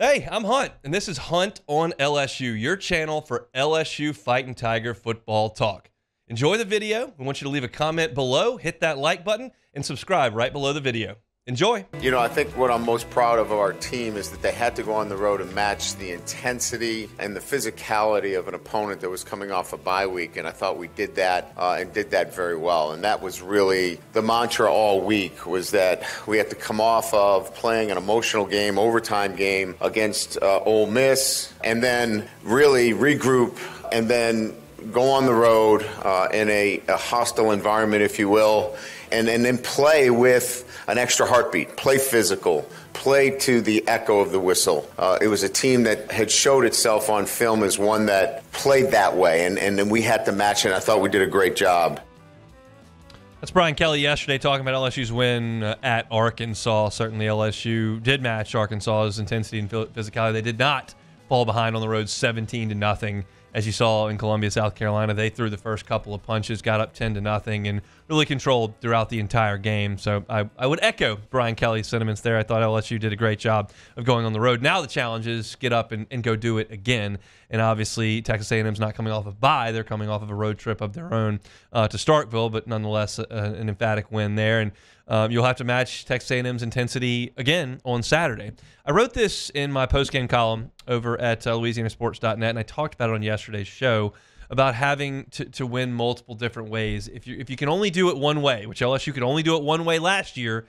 Hey, I'm Hunt, and this is Hunt on LSU, your channel for LSU Fighting Tiger football talk. Enjoy the video. We want you to leave a comment below, hit that like button, and subscribe right below the video. Enjoy. You know, I think what I'm most proud of our team is that they had to go on the road and match the intensity and the physicality of an opponent that was coming off a bye week, and I thought we did that and did that very well. And that was really the mantra all week, was that we had to come off of playing an emotional game, overtime game against Ole Miss, and then really regroup and then go on the road in a hostile environment, if you will, and then play with an extra heartbeat, play physical, play to the echo of the whistle. It was a team that had showed itself on film as one that played that way, and then we had to match it, and I thought we did a great job. That's Brian Kelly yesterday talking about LSU's win at Arkansas. Certainly LSU did match Arkansas's intensity and physicality. They did not fall behind on the road 17-0. As you saw in Columbia, South Carolina, they threw the first couple of punches, got up 10-0, and really controlled throughout the entire game. So I would echo Brian Kelly's sentiments there. I thought LSU did a great job of going on the road. Now the challenge is get up and go do it again. And obviously Texas A&M's not coming off of bye. They're coming off of a road trip of their own to Starkville, but nonetheless an emphatic win there. And you'll have to match Texas A&M's intensity again on Saturday. I wrote this in my postgame column over at LouisianaSports.net, and I talked about it on yesterday's show about having to win multiple different ways. If you can only do it one way, which LSU could only do it one way last year,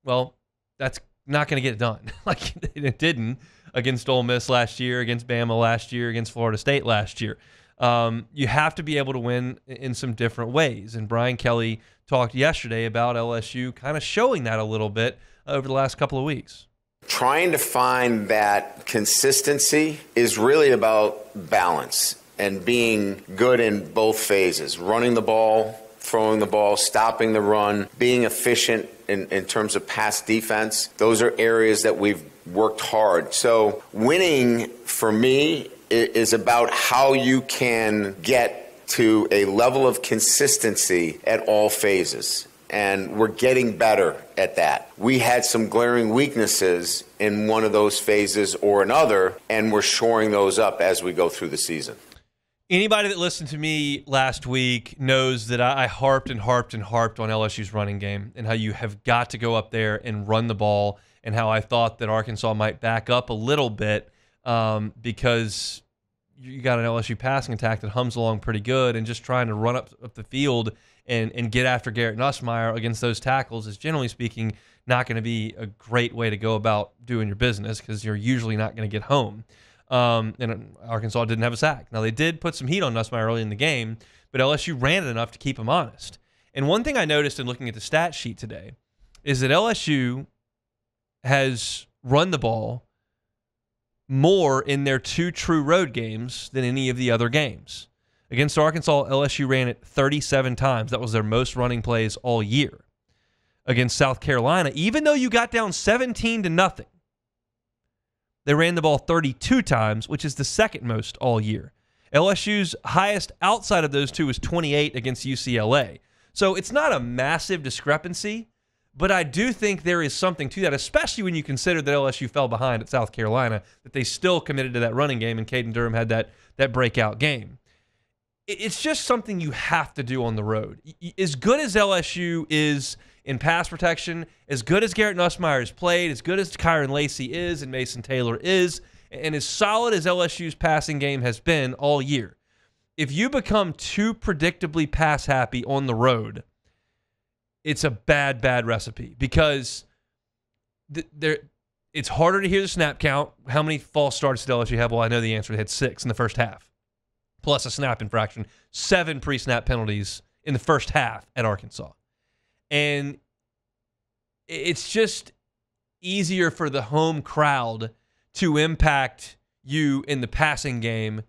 well, that's not going to get it done. Like it didn't against Ole Miss last year, against Bama last year, against Florida State last year. You have to be able to win in some different ways. And Brian Kelly talked yesterday about LSU kind of showing that a little bit over the last couple of weeks. Trying to find that consistency is really about balance and being good in both phases, running the ball, throwing the ball, stopping the run, being efficient in terms of pass defense. Those are areas that we've worked hard. So winning for me is about how you can get to a level of consistency at all phases. And we're getting better at that. We had some glaring weaknesses in one of those phases or another, and we're shoring those up as we go through the season. Anybody that listened to me last week knows that I harped and harped and harped on LSU's running game and how you have got to go up there and run the ball, and how I thought that Arkansas might back up a little bit because you got an LSU passing attack that hums along pretty good, and just trying to run up the field and get after Garrett Nussmeier against those tackles is, generally speaking, not going to be a great way to go about doing your business, because you're usually not going to get home. And Arkansas didn't have a sack. Now, they did put some heat on Nussmeier early in the game, but LSU ran it enough to keep him honest. And one thing I noticed in looking at the stat sheet today is that LSU has run the ball more in their two true road games than any of the other games. Against Arkansas, LSU ran it 37 times. That was their most running plays all year. Against South Carolina, even though you got down 17-0, they ran the ball 32 times, which is the second most all year. LSU's highest outside of those two was 28 against UCLA. So it's not a massive discrepancy, but I do think there is something to that, especially when you consider that LSU fell behind at South Carolina, that they still committed to that running game, and Caden Durham had that breakout game. It's just something you have to do on the road. As good as LSU is in pass protection, as good as Garrett Nussmeier has played, as good as Kyron Lacey is and Mason Taylor is, and as solid as LSU's passing game has been all year, if you become too predictably pass happy on the road, it's a bad recipe, because it's harder to hear the snap count. How many false starts did LSU have? Well, I know the answer. They had 6 in the first half, plus a snap infraction, 7 pre-snap penalties in the first half at Arkansas. And it's just easier for the home crowd to impact you in the passing game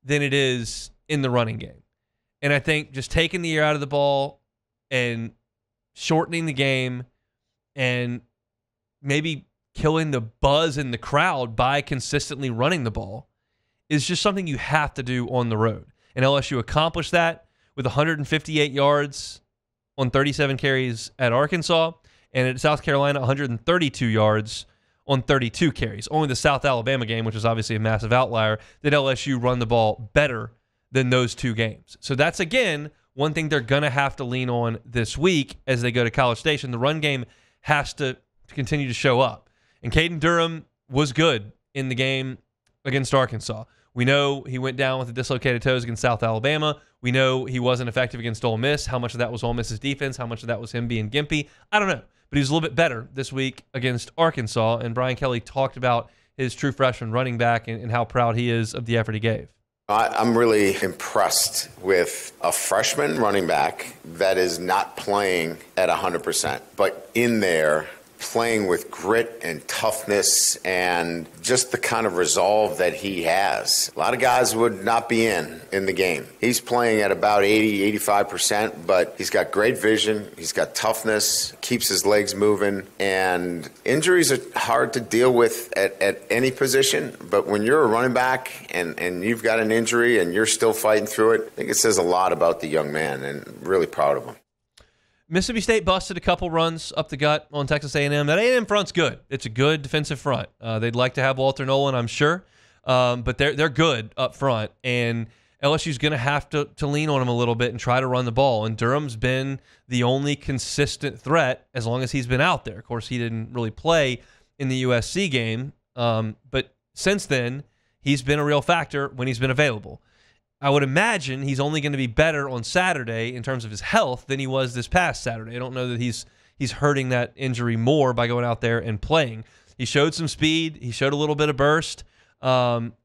than it is in the running game. And I think just taking the air out of the ball and shortening the game and maybe killing the buzz in the crowd by consistently running the ball is just something you have to do on the road. And LSU accomplished that with 158 yards on 37 carries at Arkansas, and at South Carolina, 132 yards on 32 carries. Only the South Alabama game, which was obviously a massive outlier, did LSU run the ball better than those two games. So that's, again, one thing they're going to have to lean on this week as they go to College Station. The run game has to continue to show up. And Caden Durham was good in the game against Arkansas. We know he went down with the dislocated toes against South Alabama. We know he wasn't effective against Ole Miss. How much of that was Ole Miss's defense? How much of that was him being gimpy? I don't know. But he was a little bit better this week against Arkansas. And Brian Kelly talked about his true freshman running back and how proud he is of the effort he gave. I'm really impressed with a freshman running back that is not playing at 100%, but in there playing with grit and toughness and just the kind of resolve that he has. A lot of guys would not be in the game. He's playing at about 80, 85%, but he's got great vision. He's got toughness, keeps his legs moving, and injuries are hard to deal with at any position. But when you're a running back and you've got an injury and you're still fighting through it, I think it says a lot about the young man, and really proud of him. Mississippi State busted a couple runs up the gut on Texas A&M. That A&M front's good. It's a good defensive front. They'd like to have Walter Nolan, I'm sure, but they're good up front. And LSU's going to have to lean on him a little bit and try to run the ball. And Durham's been the only consistent threat as long as he's been out there. Of course, he didn't really play in the USC game, but since then, he's been a real factor when he's been available. I would imagine he's only going to be better on Saturday in terms of his health than he was this past Saturday. I don't know that he's hurting that injury more by going out there and playing. He showed some speed. He showed a little bit of burst. I'm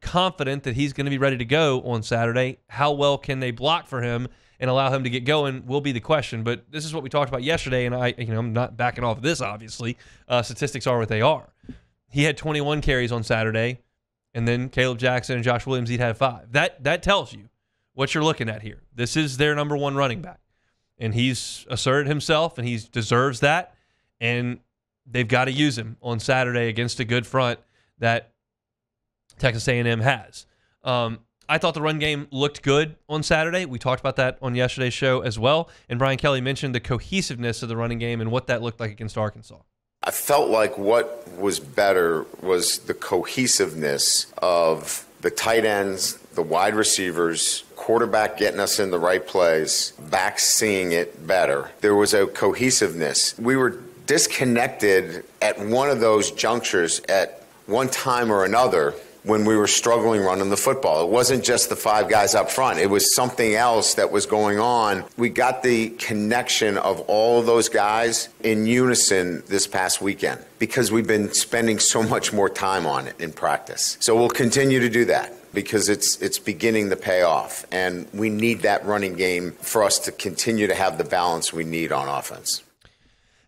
confident that he's going to be ready to go on Saturday. How well can they block for him and allow him to get going will be the question. But this is what we talked about yesterday, and I'm not backing off of this, obviously. Statistics are what they are. He had 21 carries on Saturday. And then Caleb Jackson and Josh Williams, he'd had 5. That tells you what you're looking at here. This is their number one running back. And he's asserted himself, and he deserves that. And they've got to use him on Saturday against a good front that Texas A&M has. I thought the run game looked good on Saturday. We talked about that on yesterday's show as well. And Brian Kelly mentioned the cohesiveness of the running game and what that looked like against Arkansas. I felt like what was better was the cohesiveness of the tight ends, the wide receivers, quarterback getting us in the right plays, backs seeing it better. There was a cohesiveness. We were disconnected at one of those junctures at one time or another when we were struggling running the football. It wasn't just the 5 guys up front. It was something else that was going on. We got the connection of all of those guys in unison this past weekend because we've been spending so much more time on it in practice. So we'll continue to do that because it's beginning to pay off. And we need that running game for us to continue to have the balance we need on offense.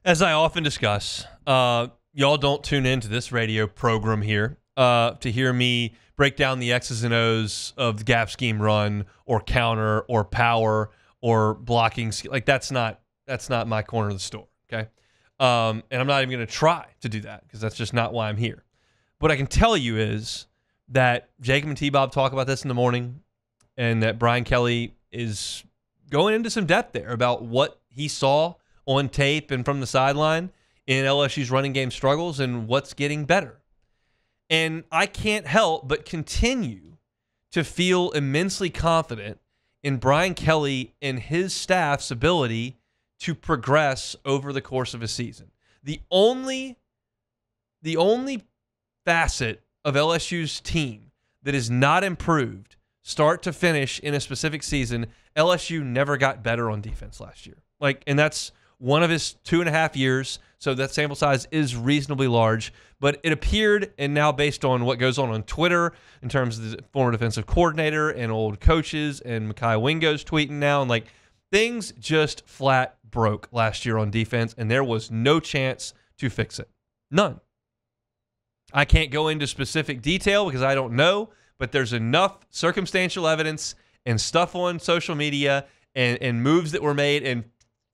As I often discuss, y'all don't tune into this radio program here to hear me break down the X's and O's of the gap scheme run or counter or power or blocking. Like that's not my corner of the store, okay? And I'm not even going to try to do that because that's just not why I'm here. What I can tell you is that Jacob and T-Bob talk about this in the morning and that Brian Kelly is going into some depth there about what he saw on tape and from the sideline in LSU's running game struggles and what's getting better. And I can't help but continue to feel immensely confident in Brian Kelly and his staff's ability to progress over the course of a season. The only facet of LSU's team that is not improved start to finish in a specific season, LSU never got better on defense last year. And that's one of his 2.5 years, so that sample size is reasonably large. But it appeared, and now based on what goes on Twitter in terms of the former defensive coordinator and old coaches and Mekhi Wingo's tweeting now, and things just flat broke last year on defense, and there was no chance to fix it. None. I can't go into specific detail because I don't know, but there's enough circumstantial evidence and stuff on social media and moves that were made and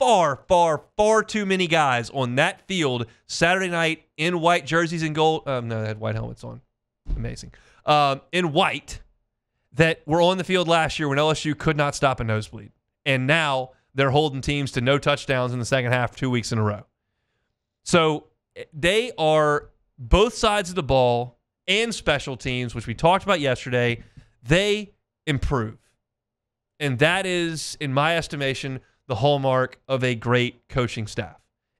far too many guys on that field Saturday night in white jerseys and gold. No, they had white helmets on. Amazing. In white that were on the field last year when LSU could not stop a nosebleed. And now they're holding teams to no touchdowns in the second half 2 weeks in a row. So They are both sides of the ball and special teams, which we talked about yesterday. They improve. And that is, in my estimation, the hallmark of a great coaching staff.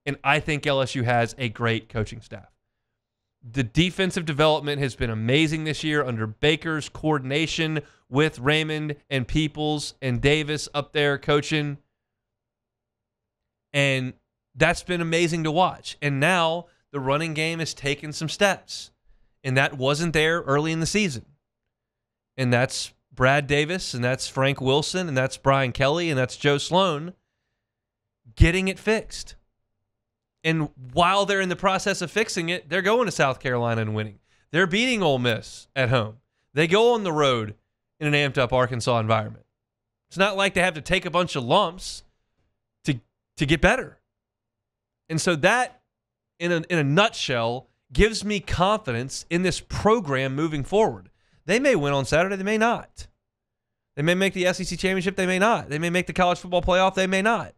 And I think LSU has a great coaching staff. The defensive development has been amazing this year under Baker's coordination with Raymond and Peoples and Davis up there coaching. And that's been amazing to watch. And now the running game has taken some steps. And that wasn't there early in the season. And that's Brad Davis, and that's Frank Wilson, and that's Brian Kelly, and that's Joe Sloan getting it fixed. And while they're in the process of fixing it, they're going to South Carolina and winning. They're beating Ole Miss at home. They go on the road in an amped-up Arkansas environment. It's not like they have to take a bunch of lumps to get better. And so that, in a nutshell, gives me confidence in this program moving forward. They may win on Saturday. They may not. They may make the SEC championship. They may not. They may make the college football playoff. They may not.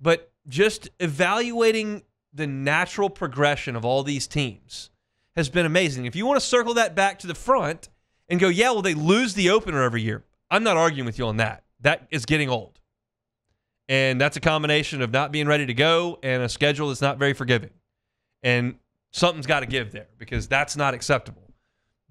But just evaluating the natural progression of all these teams has been amazing. If you want to circle that back to the front and go, yeah, well, they lose the opener every year. I'm not arguing with you on that. That is getting old. And that's a combination of not being ready to go and a schedule that's not very forgiving. And something's got to give there because that's not acceptable.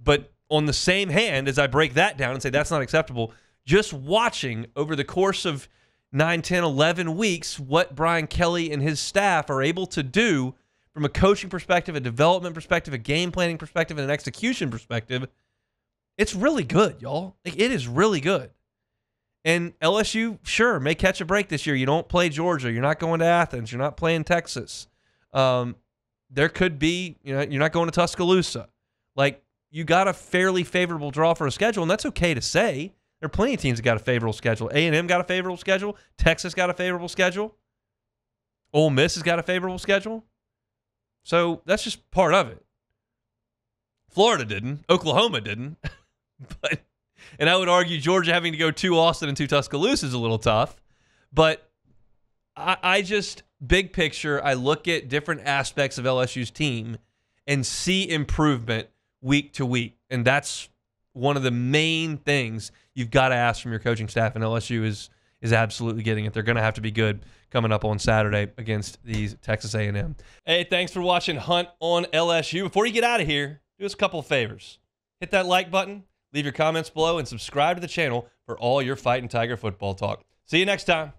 But on the same hand, as I break that down and say that's not acceptable, just watching over the course of 9, 10, 11 weeks what Brian Kelly and his staff are able to do from a coaching perspective, a development perspective, a game planning perspective, and an execution perspective, it's really good, y'all. Like, it is really good. And LSU, sure, may catch a break this year. You don't play Georgia. You're not going to Athens. You're not playing Texas. There could be, you're not going to Tuscaloosa. Like, you got a fairly favorable draw for a schedule, and that's okay to say. There are plenty of teams that got a favorable schedule. A&M got a favorable schedule. Texas got a favorable schedule. Ole Miss has got a favorable schedule. So that's just part of it. Florida didn't. Oklahoma didn't. And I would argue Georgia having to go to Austin and to Tuscaloosa is a little tough. But I just, big picture, I look at different aspects of LSU's team and see improvement week to week. And that's one of the main things you've got to ask from your coaching staff, and LSU is absolutely getting it. They're going to have to be good coming up on Saturday against these Texas A&M. Hey, thanks for watching Hunt on LSU. Before you get out of here, do us a couple of favors. Hit that like button, leave your comments below, and subscribe to the channel for all your Fighting Tiger football talk. See you next time.